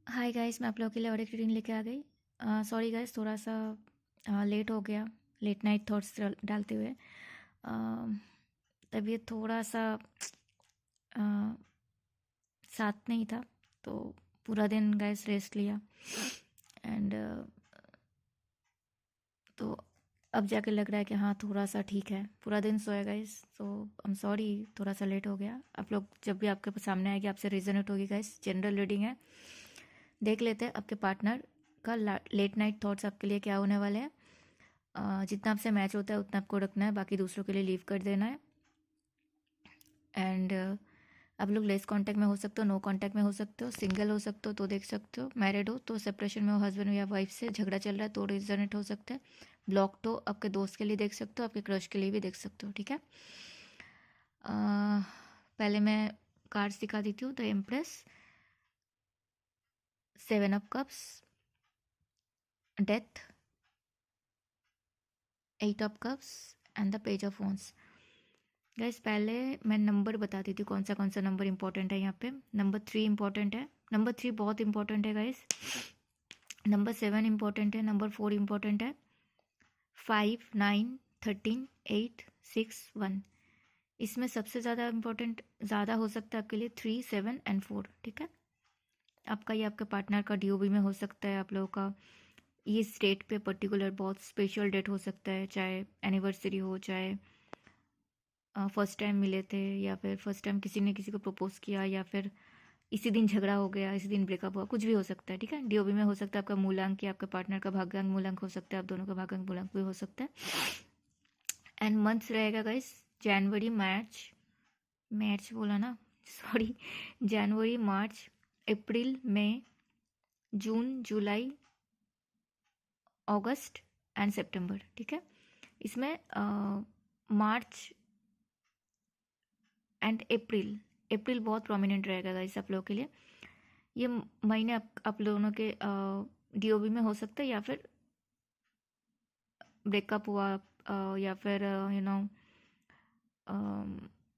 Hi guys, मैं आप लोगों के लिए और एक रीडिंग लेके आ गई। सॉरी गाइस, थोड़ा सा लेट हो गया। लेट नाइट थॉट्स डालते हुए तबीयत थोड़ा सा अ, साथ नहीं था, तो पूरा दिन गाइस रेस्ट लिया। एंड तो अब जाके लग रहा है कि हाँ थोड़ा सा ठीक है। पूरा दिन सोया गाइस, तो आई एम सॉरी थोड़ा सा लेट हो गया। आप लोग जब भी आपके सामने आएगी आपसे रिजनेट होगी गाइस। जनरल रीडिंग है, देख लेते हैं आपके पार्टनर का लेट नाइट थॉट्स आपके लिए क्या होने वाले हैं। जितना आपसे मैच होता है उतना आपको रखना है, बाकी दूसरों के लिए लीव कर देना है। एंड आप लोग लेस कांटेक्ट में हो सकते हो, नो कांटेक्ट में हो सकते हो, सिंगल हो सकते हो तो देख सकते हो, मैरिड हो तो सेपरेशन में हो, हस्बैंड या वाइफ से झगड़ा चल रहा है तो रिजनेट हो सकता है, ब्लॉक तो आपके दोस्त के लिए देख सकते हो, आपके क्रश के लिए भी देख सकते हो। ठीक है, पहले मैं कार्ड्स दिखा देती हूँ। The empress, 7 of cups, death, 8 of cups and the page of wands. Guys पहले मैं नंबर बताती थी कौन सा नंबर इंपॉर्टेंट है यहाँ पे। नंबर 3 इंपॉर्टेंट है, नंबर 3 बहुत इंपॉर्टेंट है गाइस। नंबर 7 इंपॉर्टेंट है, नंबर 4 इंपॉर्टेंट है, 5, 9, 13, 8, 6, 1। इसमें सबसे ज़्यादा इंपॉर्टेंट ज़्यादा हो सकता है आपके लिए 3, 7 एंड 4। ठीक है, आपका ये आपके पार्टनर का डीओबी में हो सकता है। आप लोगों का ये डेट पे पर्टिकुलर बहुत स्पेशल डेट हो सकता है, चाहे एनिवर्सरी हो, चाहे फर्स्ट टाइम मिले थे, या फिर फर्स्ट टाइम किसी ने किसी को प्रपोज किया, या फिर इसी दिन झगड़ा हो गया, इसी दिन ब्रेकअप हुआ, कुछ भी हो सकता है। ठीक है, डीओबी में हो सकता है आपका मूलांक या आपके पार्टनर का भाग्यांक मूलांक हो सकता है, आप दोनों का भाग्यांक मूलांक भी हो सकता है। एंड मंथ्स रहेगा गाइस जनवरी, मार्च, मार्च बोला ना sorry, January, March, April, May, June, July, August and सितंबर। ठीक है, इसमें मार्च एंड अप्रैल, अप्रैल बहुत प्रोमिनेंट रहेगा गाइस आप लोगों के लिए। ये महीने आप दोनों के डीओबी में हो सकता है, या फिर ब्रेकअप हुआ, या फिर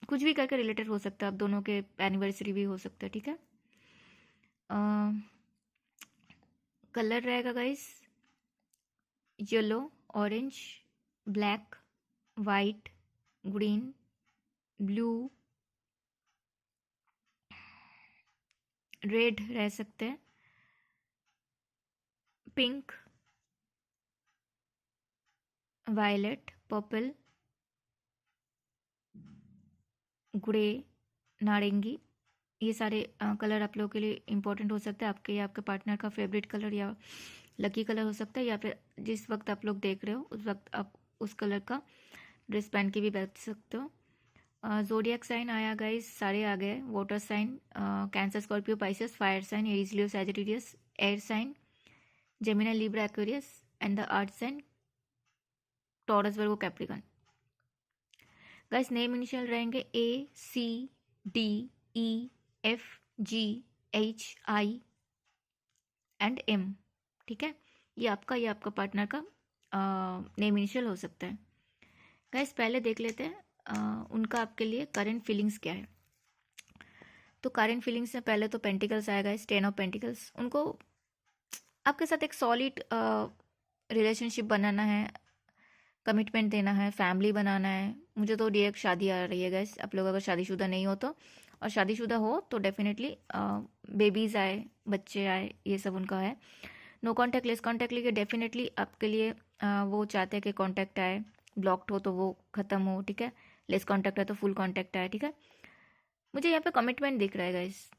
कुछ भी करके रिलेटेड हो सकता है, आप दोनों के एनिवर्सरी भी हो सकता है। ठीक है, कलर रहेगा guys yellow, orange, black, white, green, blue, red रह सकते हैं, पिंक, वायलेट, पर्पल, ग्रे, नारंगी। ये सारे कलर आप लोगों के लिए इंपॉर्टेंट हो सकते हैं। आपके या आपके पार्टनर का फेवरेट कलर या लकी कलर हो सकता है, या फिर जिस वक्त आप लोग देख रहे हो उस वक्त आप उस कलर का ड्रेस पहन के भी बैठ सकते हो। जोडियक साइन आया गाइस, सारे आ गए। Water sign Cancer, Scorpio, Pisces, fire sign Aries, Leo, Sagittarius, air sign Gemini, Libra, Aquarius and the earth sign Taurus, Virgo, Capricorn. Guys name initial रहेंगे ACDEFGH I एंड M। ठीक है, ये आपका partner का name initial हो सकता है। Guys पहले देख लेते हैं उनका आपके लिए करंट फीलिंग्स क्या है। तो करंट फीलिंग्स में पहले तो पेंटिकल्स आएगा, 10 ऑफ पेंटिकल्स। उनको आपके साथ एक सॉलिड रिलेशनशिप बनाना है, कमिटमेंट देना है, फैमिली बनाना है। मुझे तो डायरेक्ट शादी आ रही है गाइस, आप लोग अगर शादीशुदा नहीं हो तो, और शादीशुदा हो तो डेफिनेटली बेबीज आए, बच्चे आए, ये सब उनका है। नो कांटेक्ट, लेस कांटेक्ट लिए डेफिनेटली आपके लिए वो चाहते हैं कि कांटेक्ट आए, ब्लॉक्ड हो तो वो ख़त्म हो। ठीक है, लेस कांटेक्ट है तो फुल कांटेक्ट आए। ठीक है, मुझे यहाँ पे कमिटमेंट दिख रहा है गाइस,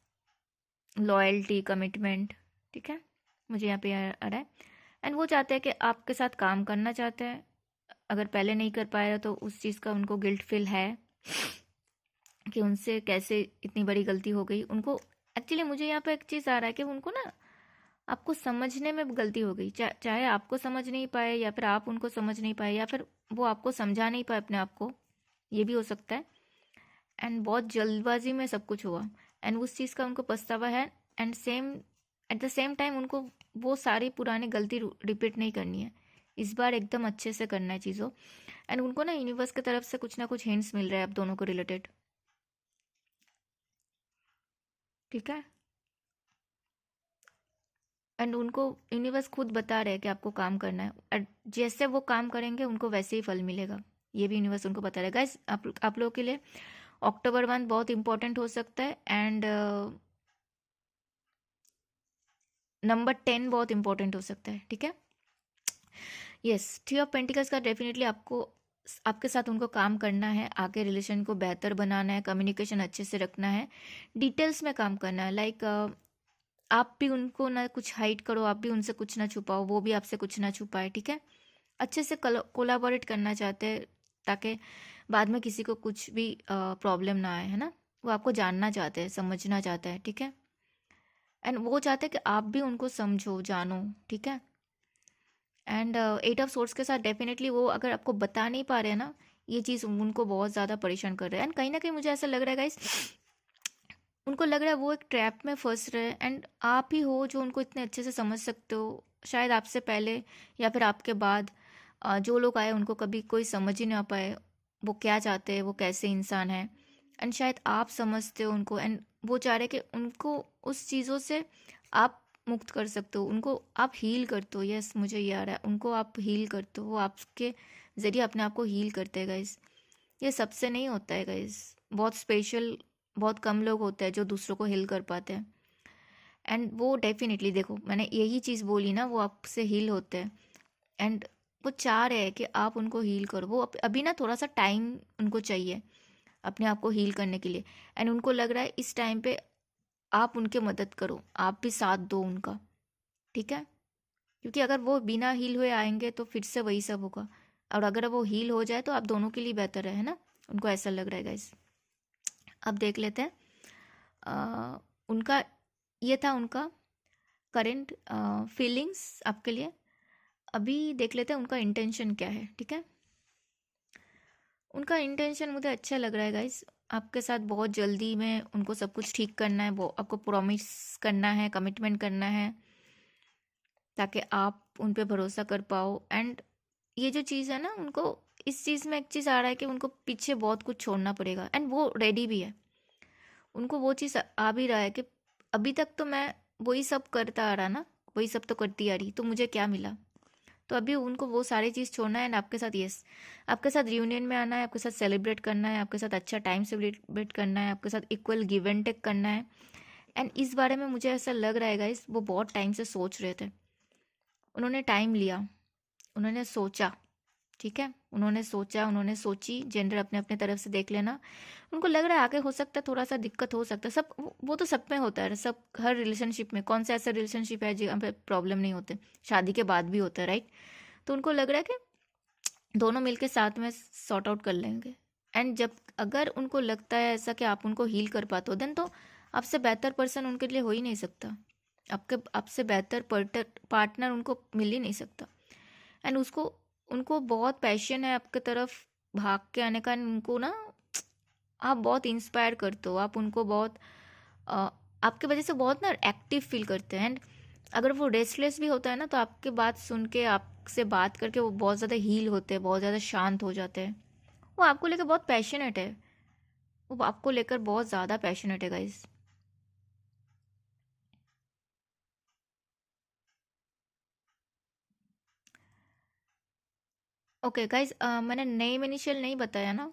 लॉयल्टी, कमिटमेंट। ठीक है, मुझे यहाँ पे आ रहा है। एंड वो चाहते हैं कि आपके साथ काम करना चाहते हैं। अगर पहले नहीं कर पाया तो उस चीज़ का उनको गिल्ट फील है कि उनसे कैसे इतनी बड़ी गलती हो गई उनको। एक्चुअली मुझे यहाँ पे एक चीज़ आ रहा है कि उनको ना आपको समझने में गलती हो गई। चाहे आपको समझ नहीं पाए, या फिर आप उनको समझ नहीं पाए, या फिर वो आपको समझा नहीं पाए अपने आप को, ये भी हो सकता है। एंड बहुत जल्दबाजी में सब कुछ हुआ, एंड उस चीज़ का उनको पछतावा है। And same at the same time उनको वो सारी पुरानी गलती रिपीट नहीं करनी है, इस बार एकदम अच्छे से करना है चीज़ों। एंड उनको ना यूनिवर्स की तरफ से कुछ ना कुछ हिंट्स मिल रहे हैं आप दोनों को रिलेटेड। ठीक है, एंड उनको यूनिवर्स खुद बता रहे हैं कि आपको काम करना है, और जैसे वो काम करेंगे उनको वैसे ही फल मिलेगा। ये भी यूनिवर्स उनको बता रहा है। गाइस आप लोगों के लिए October 1 बहुत इंपॉर्टेंट हो सकता है, एंड नंबर 10 बहुत इंपॉर्टेंट हो सकता है, ठीक है। यस, 3 ऑफ पेंटिकल्स का डेफिनेटली आपको आपके साथ उनको काम करना है, आगे रिलेशन को बेहतर बनाना है, कम्युनिकेशन अच्छे से रखना है, डिटेल्स में काम करना है। लाइक आप भी उनको ना कुछ हाइड करो, आप भी उनसे कुछ ना छुपाओ, वो भी आपसे कुछ ना छुपाए, ठीक है। अच्छे से कोलाबोरेट करना चाहते हैं ताकि बाद में किसी को कुछ भी प्रॉब्लम ना आए, है ना। वो आपको जानना चाहते हैं, समझना चाहते हैं, ठीक है। एंड वो चाहते हैं कि आप भी उनको समझो, जानो, ठीक है। एंड 8 ऑफ सोर्ड्स के साथ डेफिनेटली वो अगर आपको बता नहीं पा रहे हैं ना, ये चीज़ उनको बहुत ज़्यादा परेशान कर रहा है। एंड कहीं ना कहीं मुझे ऐसा लग रहा है गाइस, उनको लग रहा है वो एक ट्रैप में फंस रहे हैं, एंड आप ही हो जो उनको इतने अच्छे से समझ सकते हो। शायद आपसे पहले या फिर आपके बाद जो लोग आए उनको कभी कोई समझ ही ना पाए वो क्या चाहते हैं, वो कैसे इंसान है। एंड शायद आप समझते हो उनको, एंड वो चाह रहे कि उनको उस चीज़ों से आप मुक्त कर सकते हो, उनको आप हील करते हो। यस, मुझे ये आ रहा है, उनको आप हील करते हो, वो आपके ज़रिए अपने आप को हील करते हैं गाइस। ये सबसे नहीं होता है गाइस, बहुत स्पेशल, बहुत कम लोग होते हैं जो दूसरों को हील कर पाते हैं। एंड वो डेफिनेटली, देखो मैंने यही चीज़ बोली ना, वो आपसे हील होते हैं, एंड वो चाह रहे हैं कि आप उनको हील करो। वो अभी ना थोड़ा सा टाइम उनको चाहिए अपने आप को हील करने के लिए, एंड उनको लग रहा है इस टाइम पे आप उनके मदद करो, आप भी साथ दो उनका, ठीक है। क्योंकि अगर वो बिना हील हुए आएंगे तो फिर से वही सब होगा, और अगर वो हील हो जाए तो आप दोनों के लिए बेहतर है ना। उनको ऐसा लग रहा है गाइस। अब देख लेते हैं उनका, ये था उनका करेंट फीलिंग्स आपके लिए। अभी देख लेते हैं उनका इंटेंशन क्या है, ठीक है। उनका इंटेंशन मुझे अच्छा लग रहा है गाइस, आपके साथ बहुत जल्दी में उनको सब कुछ ठीक करना है, वो आपको प्रॉमिस करना है, कमिटमेंट करना है, ताकि आप उन पे भरोसा कर पाओ। एंड ये जो चीज़ है ना, उनको इस चीज़ में एक चीज़ आ रहा है कि उनको पीछे बहुत कुछ छोड़ना पड़ेगा, एंड वो रेडी भी है। उनको वो चीज़ आ भी रहा है कि अभी तक तो मैं वही सब करता आ रहा ना, वही सब तो करती आ रही, तो मुझे क्या मिला। तो अभी उनको वो सारी चीज़ छोड़ना है, एंड आपके साथ, यस, आपके साथ रियूनियन में आना है, आपके साथ सेलिब्रेट करना है, आपके साथ अच्छा टाइम सेलिब्रेट करना है, आपके साथ इक्वल गिव एंड टेक करना है। एंड इस बारे में मुझे ऐसा लग रहा है गाइस, वो बहुत टाइम से सोच रहे थे, उन्होंने टाइम लिया, उन्होंने सोचा, ठीक है। उन्होंने सोचा, उन्होंने सोची, जेंडर अपने अपने तरफ से देख लेना। उनको लग रहा है आगे हो सकता है थोड़ा सा दिक्कत हो सकता है, सब वो तो सब में होता है, सब हर रिलेशनशिप में। कौन सा ऐसा रिलेशनशिप है जहाँ पे प्रॉब्लम नहीं होते, शादी के बाद भी होता है, राइट। तो उनको लग रहा है कि दोनों मिलके साथ में सॉर्ट आउट कर लेंगे। एंड जब अगर उनको लगता है ऐसा कि आप उनको हील कर पाते हो, देन तो आपसे बेहतर पर्सन उनके लिए हो ही नहीं सकता, आपके आपसे बेहतर पार्टनर उनको मिल ही नहीं सकता। एंड उसको उनको बहुत पैशन है आपके तरफ भाग के आने का, and उनको ना आप बहुत इंस्पायर करते हो, आप उनको बहुत आपके वजह से बहुत ना एक्टिव फील करते हैं। एंड अगर वो रेस्टलेस भी होता है ना, तो आपके बात सुन के, आपसे बात करके वो बहुत ज़्यादा हील होते हैं, बहुत ज़्यादा शांत हो जाते हैं। वो आपको लेकर बहुत पैशनेट है, वो आपको लेकर बहुत ज़्यादा पैशनेट है गाइस। ओके गाइस, मैंने नेम इनिशियल नहीं बताया ना,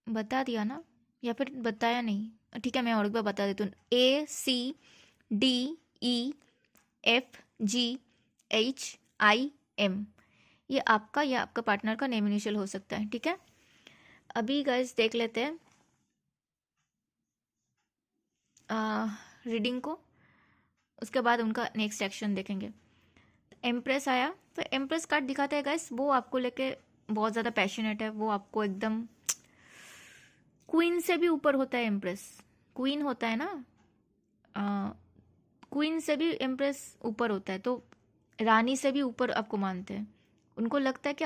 बता दिया ना, या फिर बताया नहीं। ठीक है, मैं और एक बार बता देती हूँ। ACDEFGHIM, ये आपका या आपका पार्टनर का नेम इनिशियल हो सकता है, ठीक है। अभी गाइस देख लेते हैं रीडिंग को, उसके बाद उनका नेक्स्ट एक्शन देखेंगे। एम्प्रेस आया, तो एम्प्रेस कार्ड दिखाता है गाइस, वो आपको लेके बहुत ज़्यादा पैशनेट है, वो आपको एकदम क्वीन से भी ऊपर होता है एम्प्रेस। क्वीन होता है ना, क्वीन से भी एम्प्रेस ऊपर होता है, तो रानी से भी ऊपर आपको मानते हैं। उनको लगता है कि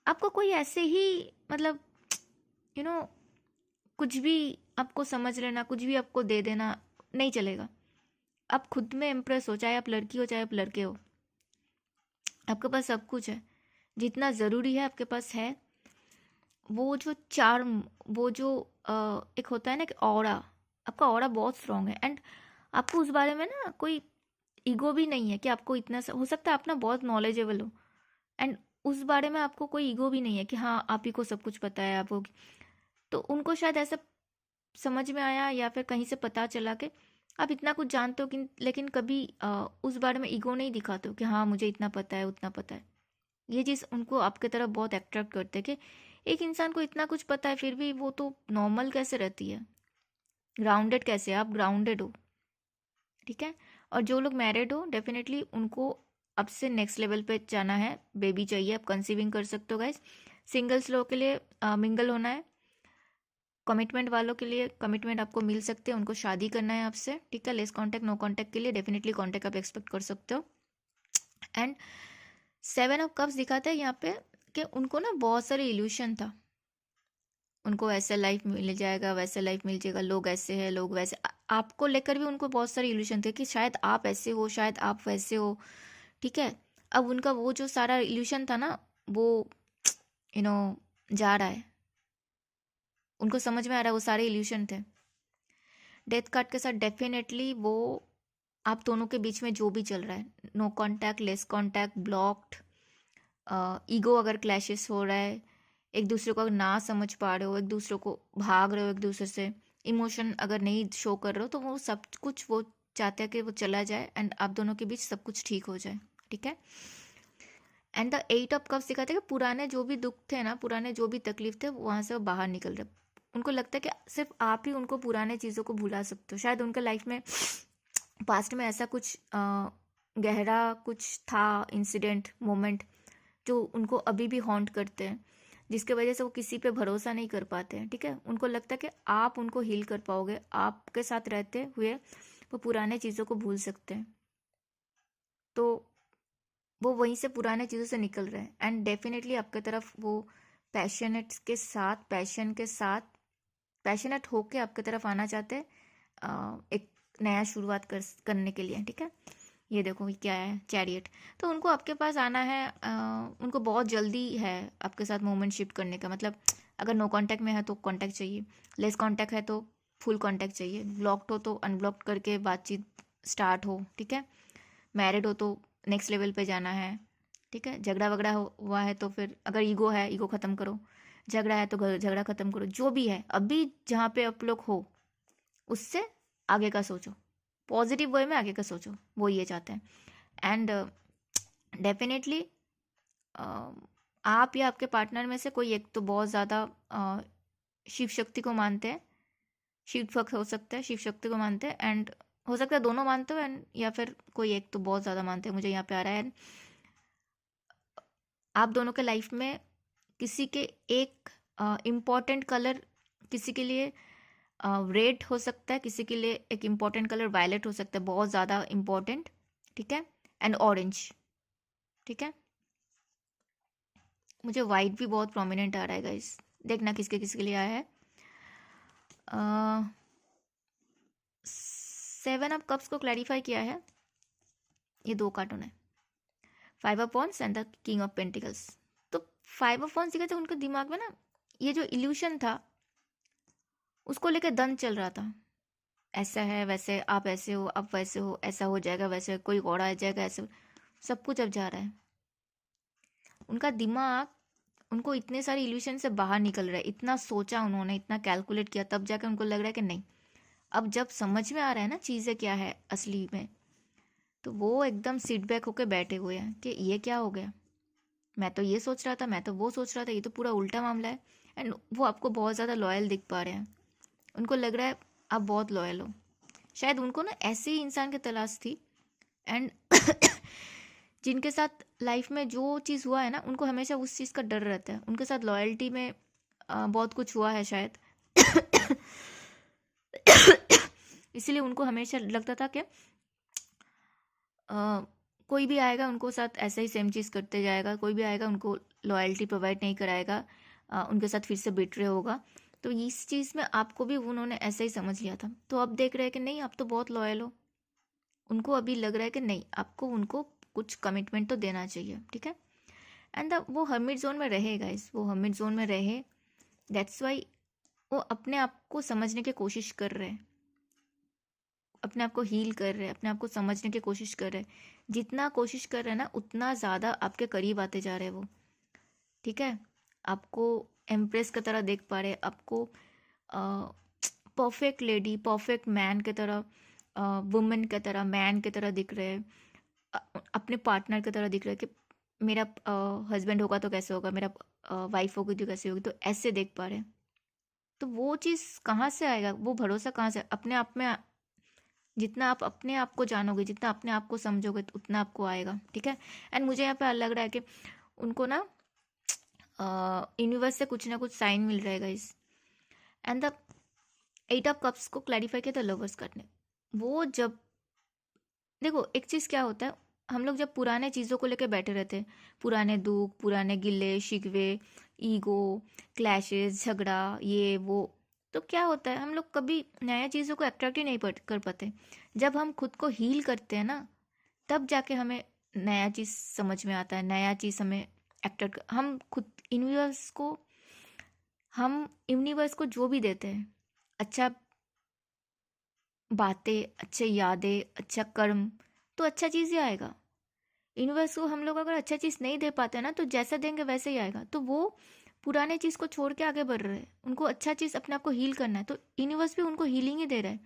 आपको कोई ऐसे ही, मतलब यू नो कुछ भी आपको समझ लेना, कुछ भी आपको दे देना नहीं चलेगा। आप खुद में इम्प्रेस हो, चाहे आप लड़की हो चाहे आप लड़के हो, आपके पास सब कुछ है, जितना ज़रूरी है आपके पास है। वो जो चार्म, वो जो एक होता है ना कि ऑरा, आपका ऑरा बहुत स्ट्रांग है एंड आपको उस बारे में ना कोई ईगो भी नहीं है कि आपको इतना हो सकता है आप ना बहुत नॉलेजेबल हो एंड उस बारे में आपको कोई ईगो भी नहीं है कि हाँ आप ही को सब कुछ पता है आपको। तो उनको शायद ऐसा समझ में आया या फिर कहीं से पता चला कि आप इतना कुछ जानते हो कि लेकिन कभी उस बारे में ईगो नहीं दिखाते हो कि हाँ मुझे इतना पता है उतना पता है। ये चीज़ उनको आपके तरफ बहुत अट्रैक्ट करते हैं कि एक इंसान को इतना कुछ पता है फिर भी वो तो नॉर्मल कैसे रहती है, ग्राउंडेड कैसे, आप ग्राउंडेड हो, ठीक है। और जो लोग मैरिड हो डेफिनेटली उनको अब से नेक्स्ट लेवल पे जाना है, बेबी चाहिए, आप कंसीविंग कर सकते हो गाइस। सिंगल्स लोगों के लिए मिंगल होना है। कमिटमेंट वालों के लिए कमिटमेंट आपको मिल सकते हैं, उनको शादी करना है आपसे, ठीक है। लेस कांटेक्ट नो कांटेक्ट के लिए डेफिनेटली कांटेक्ट आप एक्सपेक्ट कर सकते हो। एंड 7 ऑफ कप्स दिखाता है यहाँ पे कि उनको ना बहुत सारे इल्यूशन था, उनको ऐसा लाइफ मिल जाएगा वैसा लाइफ मिल जाएगा, लोग ऐसे हैं लोग वैसे, आपको लेकर भी उनको बहुत सारे इल्यूशन थे कि शायद आप ऐसे हो शायद आप वैसे हो, ठीक है। अब उनका वो जो सारा इल्यूशन था ना वो यू नो जा रहा है, उनको समझ में आ रहा है वो सारे इल्यूशन थे। डेथ कार्ड के साथ डेफिनेटली वो आप दोनों के बीच में जो भी चल रहा है, no contact, less contact, blocked, ego अगर क्लैशेस हो रहा है, एक दूसरे को अगर ना समझ पा रहे हो, एक दूसरे को भाग रहे हो, एक दूसरे से इमोशन अगर नहीं शो कर रहे हो, तो वो सब कुछ वो चाहते हैं कि वो चला जाए एंड आप दोनों के बीच सब कुछ ठीक हो जाए, ठीक है। एंड द 8 ऑफ कप्स दिखाते हैं कि पुराने जो भी दुख थे ना, पुराने जो भी तकलीफ थे वहाँ से वो बाहर निकल रहे। उनको लगता है कि सिर्फ आप ही उनको पुराने चीज़ों को भुला सकते हो। शायद उनके लाइफ में पास्ट में ऐसा कुछ गहरा कुछ था, इंसिडेंट मोमेंट जो उनको अभी भी हॉन्ट करते हैं, जिसके वजह से वो किसी पे भरोसा नहीं कर पाते हैं, ठीक है। उनको लगता है कि आप उनको हील कर पाओगे, आपके साथ रहते हुए वो पुराने चीज़ों को भूल सकते हैं, तो वो वहीं से पुराने चीज़ों से निकल रहे हैं एंड डेफिनेटली आपके तरफ वो पैशनेट के साथ पैशनेट होके आपके तरफ आना चाहते हैं, एक नया शुरुआत करने के लिए, ठीक है। ये देखो ये क्या है, चैरियट। तो उनको आपके पास आना है, उनको बहुत जल्दी है आपके साथ मोमेंट शिफ्ट करने का। मतलब अगर नो कांटेक्ट में है तो कांटेक्ट चाहिए, लेस कांटेक्ट है तो फुल कांटेक्ट चाहिए, ब्लॉक्ड हो तो अनब्लॉक्ड करके बातचीत स्टार्ट हो, ठीक है। मैरिड हो तो नेक्स्ट लेवल पे जाना है, ठीक है। झगड़ा वगड़ा हुआ है तो फिर अगर ईगो है ईगो ख़त्म करो, झगड़ा है तो झगड़ा ख़त्म करो, जो भी है अभी जहाँ पे आप लोग हो उससे आगे का सोचो, पॉजिटिव वे में आगे का सोचो, वो ये चाहते हैं। एंड डेफिनेटली आप या आपके पार्टनर में से कोई एक तो बहुत ज़्यादा शिव शक्ति को मानते हैं, शिव भक्त हो सकता है, शिव शक्ति को मानते हैं एंड हो सकता है दोनों मानते हो एंड या फिर कोई एक तो बहुत ज़्यादा मानते हैं, मुझे यहाँ पे आ रहा है। आप दोनों के लाइफ में किसी के एक इम्पॉर्टेंट कलर, किसी के लिए रेड हो सकता है, किसी के लिए एक इम्पॉर्टेंट कलर वायलेट हो सकता है, बहुत ज़्यादा इम्पॉर्टेंट, ठीक है। एंड ऑरेंज, ठीक है। मुझे वाइट भी बहुत प्रोमिनेंट आ रहा है गाइस, देखना किसके किसके लिए आया है। 7 ऑफ कप्स को क्लैरिफाई किया है, ये 2 कार्टून है, 5 of wands and the king of pentacles. तो 5 ऑफ वॉन्ड्स दिखा था उनके दिमाग में ना, ये जो इल्यूशन था उसको लेकर दन चल रहा था, ऐसा है वैसे, आप ऐसे हो आप वैसे हो, ऐसा हो जाएगा वैसे, कोई घोड़ा आ जाएगा ऐसे, सब कुछ अब जा रहा है। उनका दिमाग उनको इतने सारे इल्यूशन से बाहर निकल रहा है, इतना सोचा उन्होंने, इतना कैलकुलेट किया, तब जाकर उनको लग रहा है कि नहीं, अब जब समझ में आ रहा है ना चीज़ें क्या है असली में, तो वो एकदम सीट बैक होकर बैठे हुए हैं कि ये क्या हो गया, मैं तो ये सोच रहा था, मैं तो वो सोच रहा था, ये तो पूरा उल्टा मामला है। एंड वो आपको बहुत ज़्यादा लॉयल दिख पा रहे हैं, उनको लग रहा है आप बहुत लॉयल हो। शायद उनको ना ऐसे ही इंसान की तलाश थी एंड जिनके साथ लाइफ में जो चीज़ हुआ है ना उनको हमेशा उस चीज़ का डर रहता है, उनके साथ लॉयल्टी में बहुत कुछ हुआ है शायद इसलिए उनको हमेशा लगता था कि कोई भी आएगा उनको साथ ऐसा ही सेम चीज़ करते जाएगा, कोई भी आएगा उनको लॉयल्टी प्रोवाइड नहीं कराएगा, उनके साथ फिर से बिटरे होगा। तो इस चीज़ में आपको भी उन्होंने ऐसा ही समझ लिया था, तो अब देख रहे हैं कि नहीं आप तो बहुत लॉयल हो, उनको अभी लग रहा है कि नहीं आपको उनको कुछ कमिटमेंट तो देना चाहिए, ठीक है। एंड वो हर्मिट जोन में रहे गाइस, वो हर्मिट जोन में रहे, दैट्स वाई वो अपने आप को समझने की कोशिश कर रहे हैं, अपने आप को हील कर रहे हैं, अपने आप को समझने की कोशिश कर रहे हैं। जितना कोशिश कर रहे हैं ना, उतना ज़्यादा आपके करीब आते जा रहे हैं वो, ठीक है। आपको एम्प्रेस की तरह देख पा रहे हैं, आपको परफेक्ट लेडी, परफेक्ट मैन की तरह, वुमेन की तरह, मैन की तरह दिख रहे हैं, अपने पार्टनर की तरह दिख रहे हैं कि मेरा हस्बैंड होगा तो कैसे होगा, मेरा वाइफ होगी तो कैसे होगी, तो ऐसे देख पा रहे हैं। तो वो चीज़ कहाँ से आएगा, वो भरोसा कहाँ से? अपने आप में। जितना आप अपने आप को जानोगे, जितना अपने आप को समझोगे, तो उतना आपको आएगा, ठीक है। एंड मुझे यहाँ पे लग रहा है कि उनको ना यूनिवर्स से कुछ ना कुछ साइन मिल रहेगा इस। एंड द 8 ऑफ कप्स को क्लैरिफाई किया था लवर्स कार्ड ने। वो जब देखो, एक चीज़ क्या होता है, हम लोग जब पुराने चीज़ों को लेकर बैठे रहते हैं, पुराने दुख, पुराने गिले शिकवे, ईगो, क्लैशेस, झगड़ा, ये वो, तो क्या होता है, हम लोग कभी नया चीज़ों को अट्रैक्ट ही नहीं कर पाते। जब हम खुद को हील करते हैं ना, तब जाके हमें नया चीज़ समझ में आता है, नया चीज़ हमें अट्रैक्ट, हम यूनिवर्स को जो भी देते हैं, अच्छा बातें, अच्छे यादें, अच्छा कर्म, तो अच्छा चीज़ ही आएगा। यूनिवर्स को हम लोग अगर अच्छा चीज़ नहीं दे पाते ना, तो जैसा देंगे वैसे ही आएगा। तो वो पुराने चीज़ को छोड़ के आगे बढ़ रहे हैं, उनको अच्छा चीज़ अपने आप को हील करना है, तो यूनिवर्स भी उनको हीलिंग ही दे रहा है।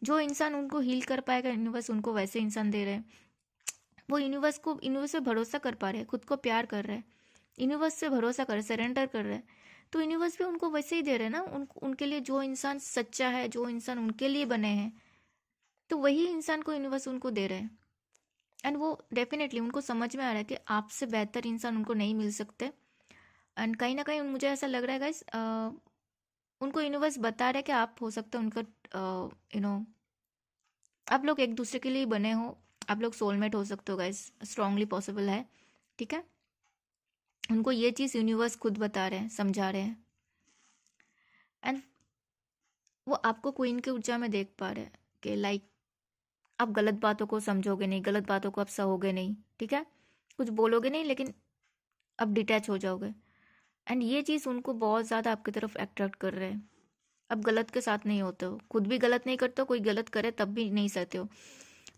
जो इंसान उनको हील कर पाएगा, यूनिवर्स उनको वैसे इंसान दे रहे हैं। वो यूनिवर्स से भरोसा कर पा रहे हैं, खुद को प्यार कर रहे हैं, यूनिवर्स से भरोसा कर, सरेंडर कर रहे हैं, तो यूनिवर्स भी उनको वैसे ही दे रहे हैं ना। उनके लिए जो इंसान सच्चा है, जो इंसान उनके लिए बने हैं, तो वही इंसान को यूनिवर्स उनको दे रहे हैं। एंड वो डेफिनेटली उनको समझ में आ रहा है कि आपसे बेहतर इंसान उनको नहीं मिल सकते। एंड कहीं ना कहीं मुझे ऐसा लग रहा है गाइस, उनको यूनिवर्स बता रहा है कि आप हो सकते हैं उनका, यू नो आप लोग एक दूसरे के लिए बने हो, आप लोग सोलमेट हो सकते हो गाइस, स्ट्रांगली पॉसिबल है, ठीक है। उनको ये चीज़ यूनिवर्स खुद बता रहे हैं, समझा रहे हैं। एंड वो आपको क्वीन की ऊर्जा में देख पा रहे हैं कि लाइक आप गलत बातों को समझोगे नहीं, गलत बातों को आप सहोगे नहीं, ठीक है। कुछ बोलोगे नहीं, लेकिन अब डिटैच हो जाओगे। एंड ये चीज़ उनको बहुत ज़्यादा आपकी तरफ अट्रैक्ट कर रहे हैं। अब गलत के साथ नहीं होते हो, खुद भी गलत नहीं करते हो, कोई गलत करे तब भी नहीं सहते हो।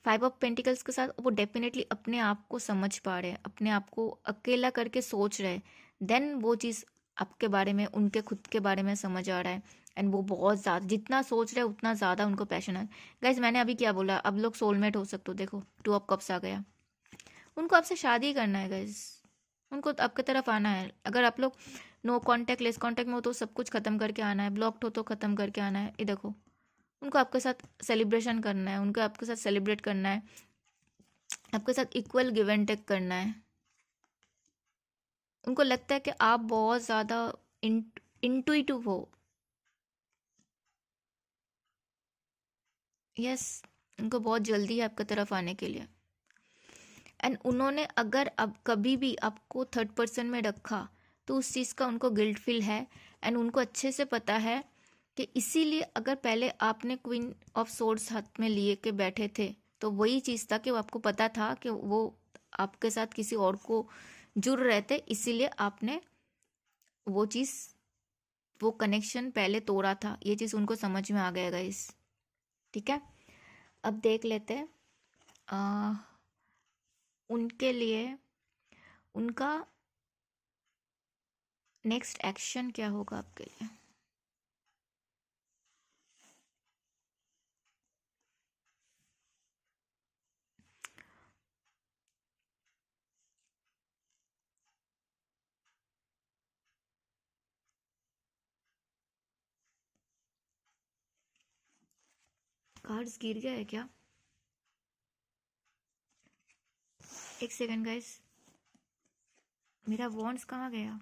5 ऑफ पेंटिकल्स के साथ वो डेफिनेटली अपने आप को समझ पा रहे हैं, अपने आप को अकेला करके सोच रहे हैं, देन वो चीज़ आपके बारे में, उनके खुद के बारे में समझ आ रहा है। एंड वो बहुत ज़्यादा जितना सोच रहे हैं उतना ज़्यादा उनको पैशन है। गाइज मैंने अभी क्या बोला, अब लोग सोलमेट हो सकते हो, देखो 2 ऑफ कप्स आ गया। उनको आपसे शादी करना है गाइज, उनको आपके तरफ आना है। अगर आप लोग नो कांटेक्ट, लेस कांटेक्ट में हो तो सब कुछ खत्म करके आना है, ब्लॉक्ड हो तो खत्म करके आना है। ये देखो, उनको आपके साथ सेलिब्रेशन करना है, उनको आपके साथ सेलिब्रेट करना है, आपके साथ इक्वल गिव एंड टेक करना है। उनको लगता है कि आप बहुत ज़्यादा इंटुइटिव हो। यस, उनको बहुत जल्दी है आपकी तरफ आने के लिए। एंड उन्होंने अगर अब कभी भी आपको थर्ड पर्सन में रखा, तो उस चीज़ का उनको गिल्ट फील है। एंड उनको अच्छे से पता है कि इसीलिए अगर पहले आपने क्वीन ऑफ सोर्ड्स हाथ में लिए के बैठे थे, तो वही चीज़ था कि वो आपको पता था कि वो आपके साथ किसी और को जुड़ रहे थे, इसीलिए आपने वो चीज़, वो कनेक्शन पहले तोड़ा था। ये चीज़ उनको समझ में आ गया गाइस, ठीक है। अब देख लेते हैं उनके लिए उनका नेक्स्ट एक्शन क्या होगा आपके लिए। कार्ड्स गिर गया है क्या? एक सेकंड गाइस, मेरा वॉन्ड्स कहाँ गया?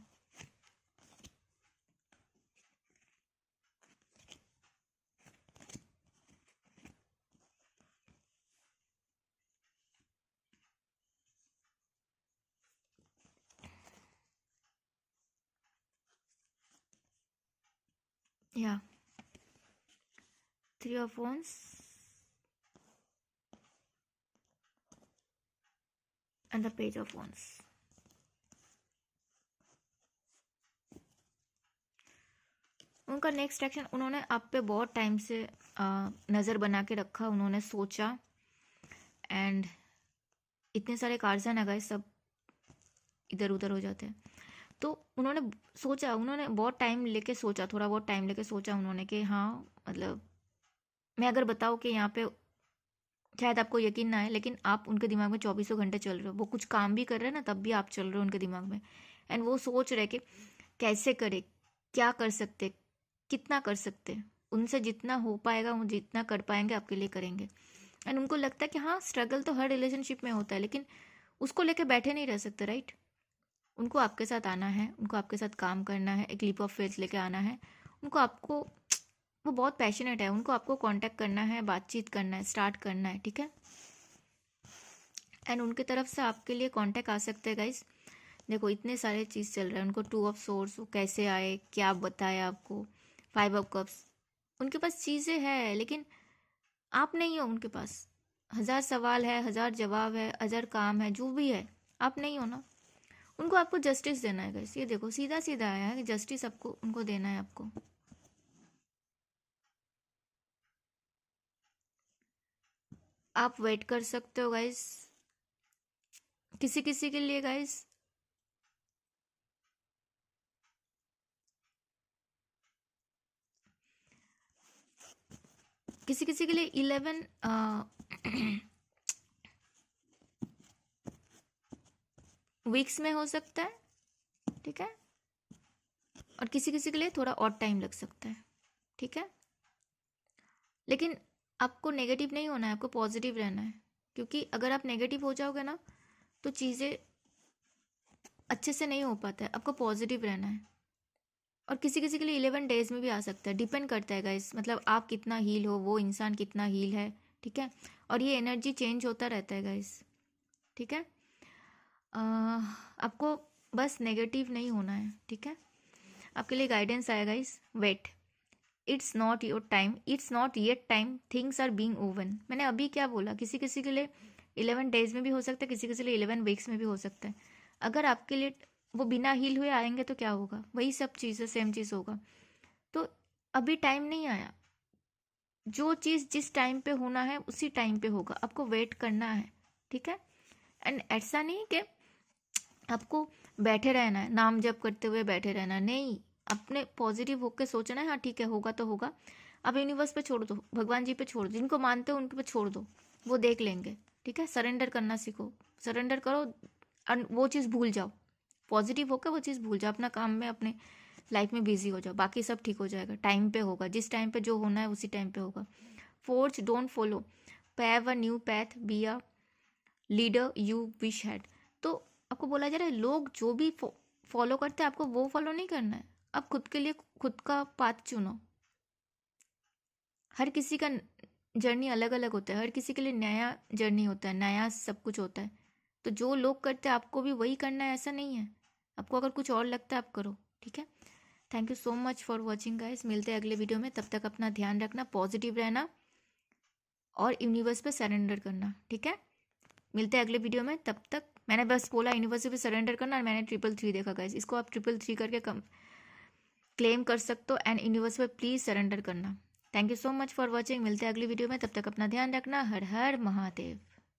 या 3 of wands and the page of wands. उनका नेक्स्ट एक्शन, उन्होंने आप पे बहुत टाइम से नज़र बना के रखा, उन्होंने सोचा, एंड इतने सारे कार्ड्स हैं ना गाइस, सब इधर उधर हो जाते हैं। तो उन्होंने सोचा, उन्होंने बहुत टाइम लेके सोचा, थोड़ा बहुत टाइम लेके सोचा उन्होंने कि हाँ मतलब मैं अगर बताऊँ कि यहाँ पे शायद आपको यकीन ना आए, लेकिन आप उनके दिमाग में 24 घंटे चल रहे हो, वो कुछ काम भी कर रहे हैं ना तब भी आप चल रहे हो उनके दिमाग में। एंड वो सोच रहे कि कैसे करे, क्या कर सकते, कितना कर सकते, उनसे जितना हो पाएगा वो जितना कर पाएंगे आपके लिए करेंगे। एंड उनको लगता है कि हाँ स्ट्रगल तो हर रिलेशनशिप में होता है, लेकिन उसको लेके बैठे नहीं रह सकते, राइट। उनको आपके साथ आना है, उनको आपके साथ काम करना है, एक लीप ऑफ फेथ लेके आना है उनको। आपको वो बहुत पैशनेट है, उनको आपको कांटेक्ट करना है, बातचीत करना है, स्टार्ट करना है, ठीक है। एंड उनकी तरफ से आपके लिए कांटेक्ट आ सकते हैं गाइस। देखो इतने सारे चीज़ चल रहे हैं, उनको 2 ऑफ सोर्स, वो कैसे आए, क्या बताए आपको, 5 ऑफ कप्स, उनके पास चीज़ें हैं लेकिन आप नहीं हो उनके पास। 1000 सवाल है, 1000 जवाब है, 1000 काम है, जो भी है, आप नहीं हो ना। उनको आपको जस्टिस देना है गाइस, ये देखो सीधा सीधा आया है कि जस्टिस आपको उनको देना है आपको। आप वेट कर सकते हो गाइस, किसी किसी के लिए गाइस किसी किसी के लिए 11 वीक्स में हो सकता है, ठीक है। और किसी किसी के लिए थोड़ा और टाइम लग सकता है, ठीक है। लेकिन आपको नेगेटिव नहीं होना है, आपको पॉजिटिव रहना है, क्योंकि अगर आप नेगेटिव हो जाओगे ना तो चीज़ें अच्छे से नहीं हो पाता है, आपको पॉजिटिव रहना है। और किसी किसी के लिए 11 डेज में भी आ सकता है, डिपेंड करता है गाइस, मतलब आप कितना हील हो, वो इंसान कितना हील है, ठीक है। और ये एनर्जी चेंज होता रहता है गाइस, ठीक है। आपको बस नेगेटिव नहीं होना है, ठीक है। आपके लिए गाइडेंस आएगा इस wait, it's not your time, it's not yet time, things are being woven. मैंने अभी क्या बोला, किसी किसी के लिए 11 डेज में भी हो सकता है, किसी किसी के लिए 11 वीक्स में भी हो सकता है। अगर आपके लिए वो बिना हील हुए आएंगे तो क्या होगा, वही सब चीज़ें सेम चीज़ होगा। तो अभी टाइम नहीं आया, जो चीज़ जिस टाइम पे होना है उसी टाइम पे होगा, आपको वेट करना है, ठीक है। एंड ऐसा नहीं कि आपको बैठे रहना है, नाम जप करते हुए बैठे रहना है, नहीं। अपने पॉजिटिव होकर सोचना है, हाँ ठीक है होगा तो होगा। आप यूनिवर्स पे छोड़ दो, भगवान जी पे छोड़ दो, जिनको मानते हो उनके पे छोड़ दो, वो देख लेंगे, ठीक है। सरेंडर करना सीखो, सरेंडर करो, और वो चीज़ भूल जाओ, पॉजिटिव होकर वो चीज़ भूल जाओ, अपना काम में अपने लाइफ में बिजी हो जाओ, बाकी सब ठीक हो जाएगा, टाइम पे होगा, जिस टाइम पे जो होना है उसी टाइम पे होगा। Force don't follow, pave a new path, be a leader you wish had. तो आपको बोला जा रहा है लोग जो भी फॉलो करते हैं आपको वो फॉलो नहीं करना है, आप खुद के लिए खुद का पाथ चुनो। हर किसी का जर्नी अलग अलग होता है, हर किसी के लिए नया जर्नी होता है, नया सब कुछ होता है। तो जो लोग करते हैं आपको भी वही करना है ऐसा नहीं है, आपको अगर कुछ और लगता है आप करो, ठीक है। Thank you so much for watching guys, मिलते हैं अगले वीडियो में, तब तक अपना ध्यान रखना, पॉजिटिव रहना और यूनिवर्स पे सरेंडर करना, ठीक है। मिलते हैं अगले वीडियो में, तब तक मैंने बस बोला यूनिवर्स पे सरेंडर करना और मैंने 333 देखा गाइस, इसको आप 333 करके कम क्लेम कर सकते हो, एंड यूनिवर्स पे प्लीज सरेंडर करना। Thank you so much for watching, मिलते हैं अगली वीडियो में, तब तक अपना ध्यान रखना, हर हर महादेव।